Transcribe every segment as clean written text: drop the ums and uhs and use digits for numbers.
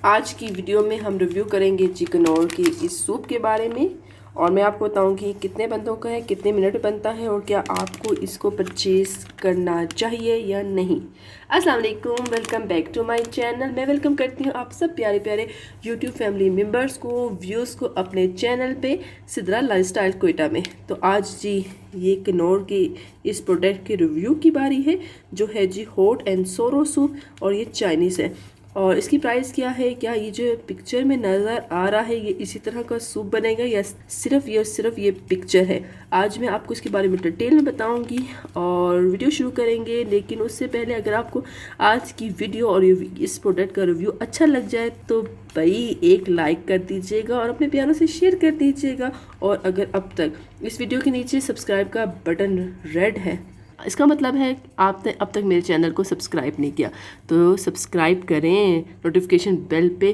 आज की वीडियो में हम रिव्यू करेंगे चिकनौर की इस सूप के बारे में और मैं आपको बताऊंगी कितने बंदों का है, कितने मिनट में बनता है और क्या आपको इसको परचेज़ करना चाहिए या नहीं। अस्सलाम वालेकुम, welcome back to my channel. मैं वेलकम करती हूँ आप सब प्यारे प्यारे यूट्यूब फैमिली मेम्बर्स को, व्यूज़ को अपने चैनल पे सिद्रा लाइफस्टाइल कोयटा में। तो आज जी ये किन्नौर की इस प्रोडक्ट के रिव्यू की बारी है जो है जी हॉट एंड सोरो सूप और ये चाइनीज़ है। और इसकी प्राइस क्या है, क्या ये जो पिक्चर में नज़र आ रहा है ये इसी तरह का सूप बनेगा या सिर्फ ये पिक्चर है। आज मैं आपको इसके बारे में डिटेल में बताऊंगी और वीडियो शुरू करेंगे। लेकिन उससे पहले अगर आपको आज की वीडियो और इस प्रोडक्ट का रिव्यू अच्छा लग जाए तो भाई एक लाइक कर दीजिएगा और अपने प्यारों से शेयर कर दीजिएगा। और अगर अब तक इस वीडियो के नीचे सब्सक्राइब का बटन रेड है, इसका मतलब है आपने अब तक मेरे चैनल को सब्सक्राइब नहीं किया, तो सब्सक्राइब करें, नोटिफिकेशन बेल पे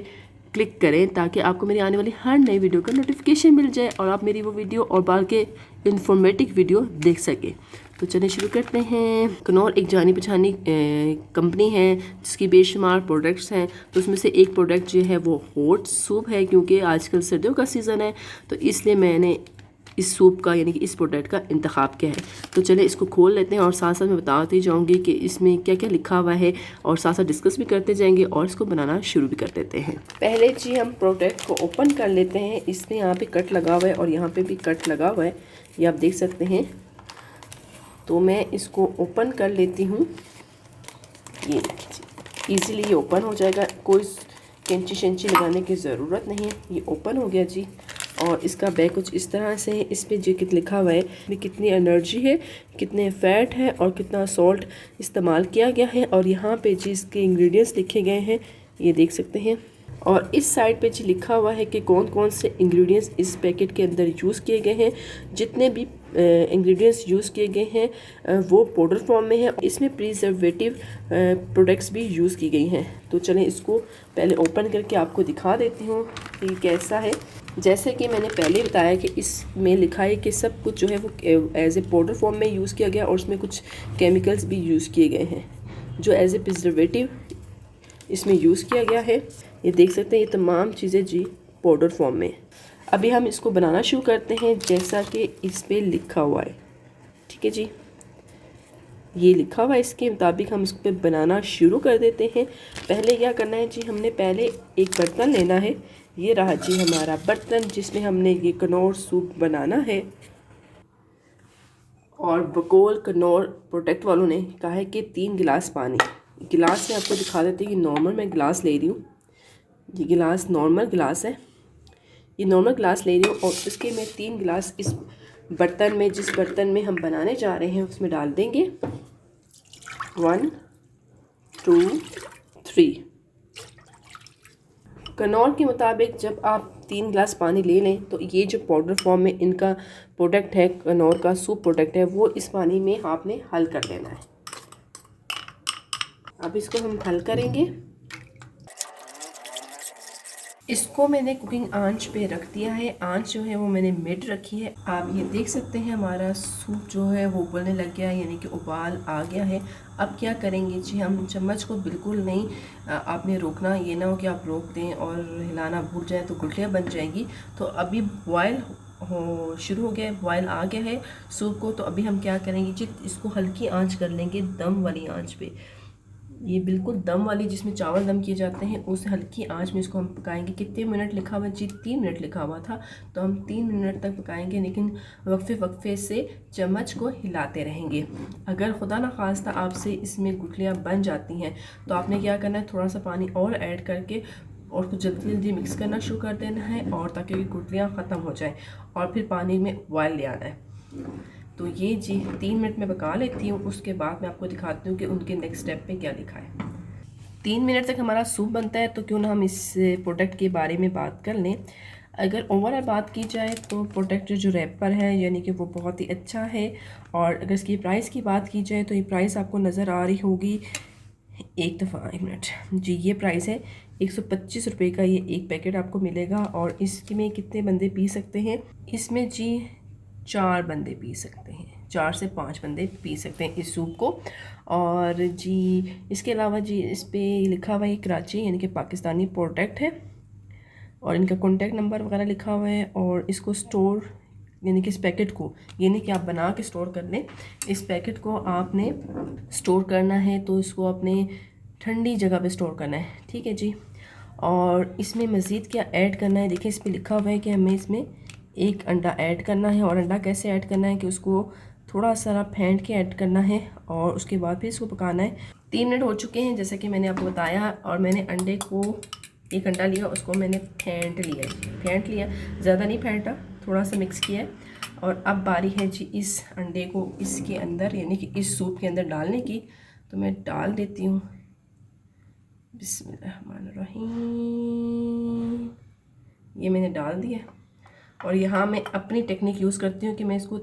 क्लिक करें ताकि आपको मेरी आने वाली हर नई वीडियो का नोटिफिकेशन मिल जाए और आप मेरी वो वीडियो और बार के इंफॉर्मेटिव वीडियो देख सकें। तो चलिए शुरू करते हैं। किन्नौर एक जानी पहचानी कंपनी है जिसकी बेशुमार प्रोडक्ट्स हैं। तो उसमें से एक प्रोडक्ट जो है वो हॉट सूप है, क्योंकि आजकल सर्दियों का सीज़न है तो इसलिए मैंने इस सूप का यानी कि इस प्रोडक्ट का इंतखाब किया है। तो चले इसको खोल लेते हैं और साथ साथ मैं बताती जाऊंगी कि इसमें क्या क्या लिखा हुआ है और साथ साथ डिस्कस भी करते जाएंगे और इसको बनाना शुरू भी कर देते हैं। पहले जी हम प्रोडक्ट को ओपन कर लेते हैं। इसमें यहाँ पे कट लगा हुआ है और यहाँ पे भी कट लगा हुआ है, ये आप देख सकते हैं। तो मैं इसको ओपन कर लेती हूँ। ये ईज़िली ये ओपन हो जाएगा, कोई कैंची शैंची लगाने की ज़रूरत नहीं है। ये ओपन हो गया जी। और इसका बैग कुछ इस तरह से है। इस पर जो लिखा हुआ है में कितनी एनर्जी है, कितने फ़ैट है और कितना सॉल्ट इस्तेमाल किया गया है। और यहाँ पे जी इसके इंग्रेडिएंट्स लिखे गए हैं, ये देख सकते हैं। और इस साइड पे जी लिखा हुआ है कि कौन कौन से इंग्रेडिएंट्स इस पैकेट के अंदर यूज़ किए गए हैं। जितने भी इंग्रेडिएंट्स यूज़ किए गए हैं वो पाउडर फॉर्म में है। इसमें प्रिजर्वेटिव प्रोडक्ट्स भी यूज़ की गई हैं। तो चलें इसको पहले ओपन करके आपको दिखा देती हूँ कि कैसा है। जैसे कि मैंने पहले बताया कि इसमें लिखा है कि सब कुछ जो है वो एज ए पाउडर फॉर्म में यूज़ किया गया और उसमें कुछ केमिकल्स भी यूज़ किए गए हैं जो एज ए प्रिजर्वेटिव इसमें यूज़ किया गया है। ये देख सकते हैं, ये तमाम चीज़ें जी पाउडर फॉर्म में। अभी हम इसको बनाना शुरू करते हैं जैसा कि इस पर लिखा हुआ है। ठीक है जी, ये लिखा हुआ है, इसके मुताबिक हम इसको बनाना शुरू कर देते हैं। पहले क्या करना है जी, हमने पहले एक बर्तन लेना है। ये रहा जी हमारा बर्तन जिसमें हमने ये किन्नौर सूप बनाना है। और बकौल किन्नौर प्रोडक्ट वालों ने कहा है कि 3 गिलास पानी। गिलास में आपको दिखा देते हैं कि नॉर्मल मैं गिलास ले रही हूँ। ये गिलास नॉर्मल गिलास है, ये नॉर्मल गिलास ले रही हूँ। और उसके मैं 3 गिलास इस बर्तन में, जिस बर्तन में हम बनाने जा रहे हैं उसमें डाल देंगे। 1 2 3। किन्नौर के मुताबिक जब आप 3 गिलास पानी ले लें तो ये जो पाउडर फॉर्म में इनका प्रोडक्ट है, किन्नौर का सूप प्रोडक्ट है, वो इस पानी में आपने हल कर लेना है। अब इसको हम हल करेंगे। इसको मैंने कुकिंग आंच पे रख दिया है। आंच जो है वो मैंने मिड रखी है। आप ये देख सकते हैं हमारा सूप जो है वो उबलने लग गया है, यानी कि उबाल आ गया है। अब क्या करेंगे जी, हम चम्मच को बिल्कुल नहीं आपने रोकना, ये ना हो कि आप रोक दें और हिलाना भूल जाए तो गुठलियाँ बन जाएंगी। तो अभी बॉयल हो शुरू हो गया है, बॉयल आ गया है सूप को। तो अभी हम क्या करेंगे जी, इसको हल्की आँच कर लेंगे, दम वाली आँच पे। ये बिल्कुल दम वाली जिसमें चावल दम किए जाते हैं उस हल्की आंच में इसको हम पकाएंगे। कितने मिनट लिखा हुआ जी, 3 मिनट लिखा हुआ था, तो हम 3 मिनट तक पकाएंगे। लेकिन वक्फे से चम्मच को हिलाते रहेंगे। अगर खुदा न खास्ता आपसे इसमें गुठलियाँ बन जाती हैं तो आपने क्या करना है, थोड़ा सा पानी और ऐड करके और कुछ जल्दी जल्दी मिक्स करना शुरू कर देना है, और ताकि गुठलियाँ ख़त्म हो जाएँ और फिर पानी में बॉयल ले आना है। तो ये जी 3 मिनट में पका लेती हूँ। उसके बाद मैं आपको दिखाती हूँ कि उनके नेक्स्ट स्टेप पे क्या लिखा है। 3 मिनट तक हमारा सूप बनता है, तो क्यों ना हम इस प्रोडक्ट के बारे में बात कर लें। अगर ओवरऑल बात की जाए तो प्रोडक्ट जो रैपर है यानी कि वो बहुत ही अच्छा है। और अगर इसकी प्राइस की बात की जाए तो ये प्राइस आपको नज़र आ रही होगी, एक दफ़ा 1 मिनट जी, ये प्राइस है 125 रुपये का। ये एक पैकेट आपको मिलेगा। और इसमें कितने बंदे पी सकते हैं, इसमें जी 4 बंदे पी सकते हैं। 4 से 5 बंदे पी सकते हैं इस सूप को। और जी इसके अलावा जी इस पर लिखा हुआ है कराची यानी कि पाकिस्तानी प्रोडक्ट है, और इनका कॉन्टैक्ट नंबर वगैरह लिखा हुआ है। और इसको स्टोर यानी कि इस पैकेट को, ये नहीं कि आप बना के स्टोर कर लें, इस पैकेट को आपने स्टोर करना है तो इसको अपने ठंडी जगह पे स्टोर करना है, ठीक है जी। और इसमें मज़ीद क्या ऐड करना है, देखिए इस पर लिखा हुआ है कि हमें इसमें एक अंडा ऐड करना है। और अंडा कैसे ऐड करना है कि उसको थोड़ा सा फेंट के ऐड करना है और उसके बाद फिर इसको पकाना है। 3 मिनट हो चुके हैं जैसे कि मैंने आपको बताया, और मैंने अंडे को, एक अंडा लिया, उसको मैंने फेंट लिया, ज़्यादा नहीं फेंटा, थोड़ा सा मिक्स किया। और अब बारी है जी इस अंडे को इसके अंदर यानी कि इस सूप के अंदर डालने की। तो मैं डाल देती हूँ, बिस्मिल्लाहिर्रहमानिर्रहीम। ये मैंने डाल दिया। और यहाँ मैं अपनी टेक्निक यूज़ करती हूँ कि मैं इसको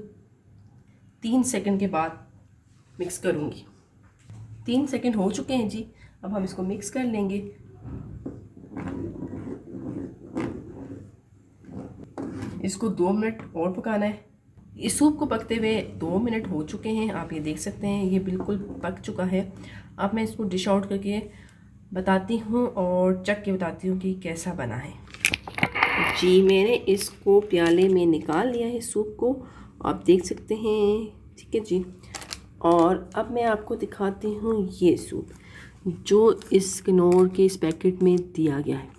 3 सेकंड के बाद मिक्स करूँगी। 3 सेकंड हो चुके हैं जी, अब हम इसको मिक्स कर लेंगे। इसको 2 मिनट और पकाना है। इस सूप को पकते हुए 2 मिनट हो चुके हैं, आप ये देख सकते हैं ये बिल्कुल पक चुका है। अब मैं इसको डिश आउट करके बताती हूँ और चख के बताती हूँ कि कैसा बना है। जी मैंने इसको प्याले में निकाल लिया है सूप को, आप देख सकते हैं, ठीक है जी। और अब मैं आपको दिखाती हूँ ये सूप जो इस किनौर के इस पैकेट में दिया गया है।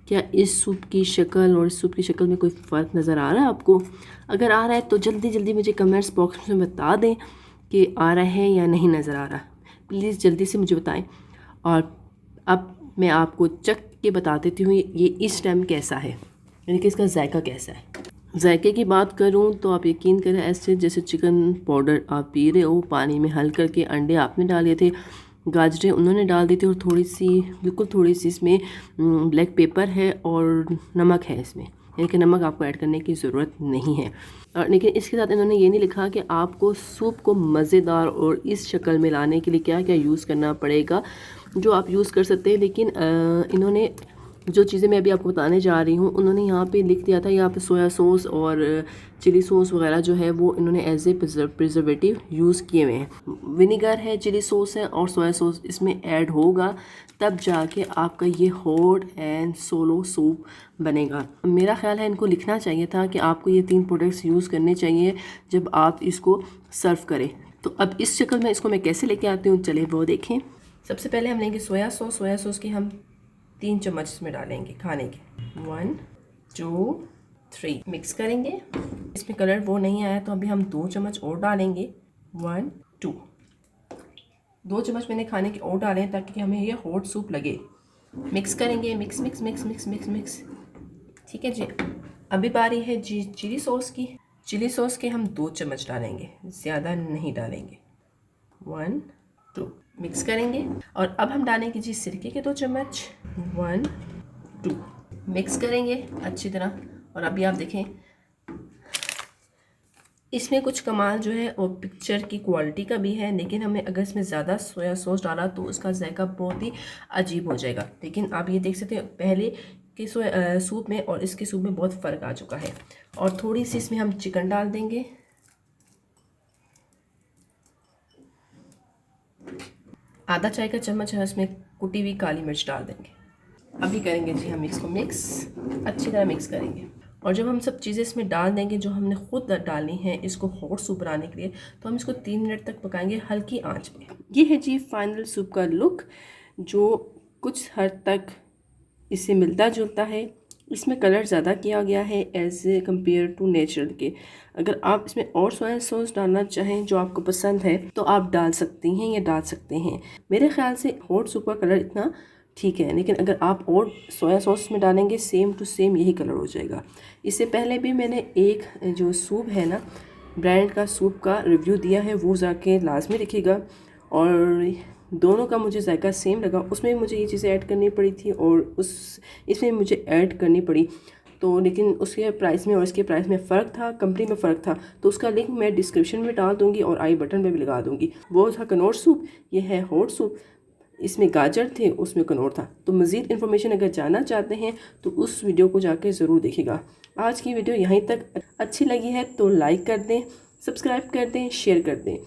क्या इस सूप की शक्ल और इस सूप की शक्ल में कोई फ़र्क नज़र आ रहा है आपको? अगर आ रहा है तो जल्दी जल्दी मुझे कमेंट्स बॉक्स में बता दें कि आ रहा है या नहीं नज़र आ रहा, प्लीज़ जल्दी से मुझे बताएं। और अब मैं आपको चख के बता देती हूँ ये इस टाइम कैसा है, यानी कि इसका जायका कैसा है। जायके की बात करूँ तो आप यकीन करें ऐसे जैसे चिकन पाउडर आप पी रहे हो, पानी में हल करके अंडे आपने डाले थे, गाजरें उन्होंने डाल दी थी, और थोड़ी सी बिल्कुल थोड़ी सी इसमें ब्लैक पेपर है और नमक है इसमें, यानी कि नमक आपको ऐड करने की ज़रूरत नहीं है। और लेकिन इसके साथ इन्होंने ये नहीं लिखा कि आपको सूप को मज़ेदार और इस शक्ल में लाने के लिए क्या क्या यूज़ करना पड़ेगा, जो आप यूज़ कर सकते हैं। लेकिन इन्होंने जो चीज़ें मैं अभी आपको बताने जा रही हूँ उन्होंने यहाँ पे लिख दिया था, यहाँ पे सोया सॉस और चिली सॉस वगैरह जो है वो इन्होंने एज ए प्रिजर्वेटिव यूज़ किए हुए हैं। विनीगर है, चिली सॉस है और सोया सॉस इसमें ऐड होगा, तब जाके आपका ये हॉट एंड सोलो सूप बनेगा। मेरा ख्याल है इनको लिखना चाहिए था कि आपको ये 3 प्रोडक्ट्स यूज़ करने चाहिए जब आप इसको सर्व करें। तो अब इस शक्ल में इसको मैं कैसे लेके आती हूँ, चले वो देखें। सबसे पहले हम लेंगे सोया सॉस की हम 3 चम्मच इसमें डालेंगे खाने के, 1 2 3 मिक्स करेंगे। इसमें कलर वो नहीं आया तो अभी हम 2 चम्मच और डालेंगे, 1 2 चम्मच मैंने खाने के और डाले ताकि हमें ये हॉट सूप लगे। मिक्स करेंगे, mix mix mix mix mix mix, ठीक है जी। अभी बारी है जी चिली सॉस की। चिली सॉस के हम 2 चम्मच डालेंगे, ज़्यादा नहीं डालेंगे, 1 2 मिक्स करेंगे। और अब हम डालेंगे जी सिरके के 2 चम्मच, 1 2 मिक्स करेंगे अच्छी तरह। और अभी आप देखें इसमें कुछ कमाल जो है वो पिक्चर की क्वालिटी का भी है, लेकिन हमें अगर इसमें ज़्यादा सोया सॉस डाला तो उसका जायका बहुत ही अजीब हो जाएगा। लेकिन आप ये देख सकते हैं पहले के सूप में और इसके सूप में बहुत फ़र्क आ चुका है। और थोड़ी सी इसमें हम चिकन डाल देंगे, आधा चाय का चम्मच है इसमें कुटी हुई काली मिर्च डाल देंगे। अभी करेंगे जी हम इसको मिक्स, अच्छी तरह मिक्स करेंगे। और जब हम सब चीज़ें इसमें डाल देंगे जो हमने खुद डालनी है इसको हॉट सूप बनाने के लिए, तो हम इसको 3 मिनट तक पकाएंगे हल्की आंच पे। ये है जी फाइनल सूप का लुक, जो कुछ हद तक इससे मिलता जुलता है। इसमें कलर ज़्यादा किया गया है as a compare to natural के। अगर आप इसमें और सोया सॉस डालना चाहें जो आपको पसंद है तो आप डाल सकती हैं या डाल सकते हैं। मेरे ख्याल से हॉट सूप का कलर इतना ठीक है, लेकिन अगर आप और सोया सॉस में डालेंगे सेम टू सेम यही कलर हो जाएगा। इससे पहले भी मैंने एक जो सूप है ना ब्रांड का सूप का रिव्यू दिया है, वो जाके लाजमी देखिएगा। और दोनों का मुझे जायका सेम लगा, उसमें मुझे ये चीज़ें ऐड करनी पड़ी थी और इसमें मुझे ऐड करनी पड़ी। तो लेकिन उसके प्राइस में और इसके प्राइस में फ़र्क था, कंपनी में फ़र्क था। तो उसका लिंक मैं डिस्क्रिप्शन में डाल दूँगी और आई बटन पे भी लगा दूँगी। वो था किनौर सूप, ये है हॉट सूप। इसमें गाजर थे, उसमें किनौर था। तो मज़ीद इन्फॉर्मेशन अगर जानना चाहते हैं तो उस वीडियो को जाकर ज़रूर देखिएगा। आज की वीडियो यहीं तक, अच्छी लगी है तो लाइक कर दें, सब्सक्राइब कर दें, शेयर कर दें।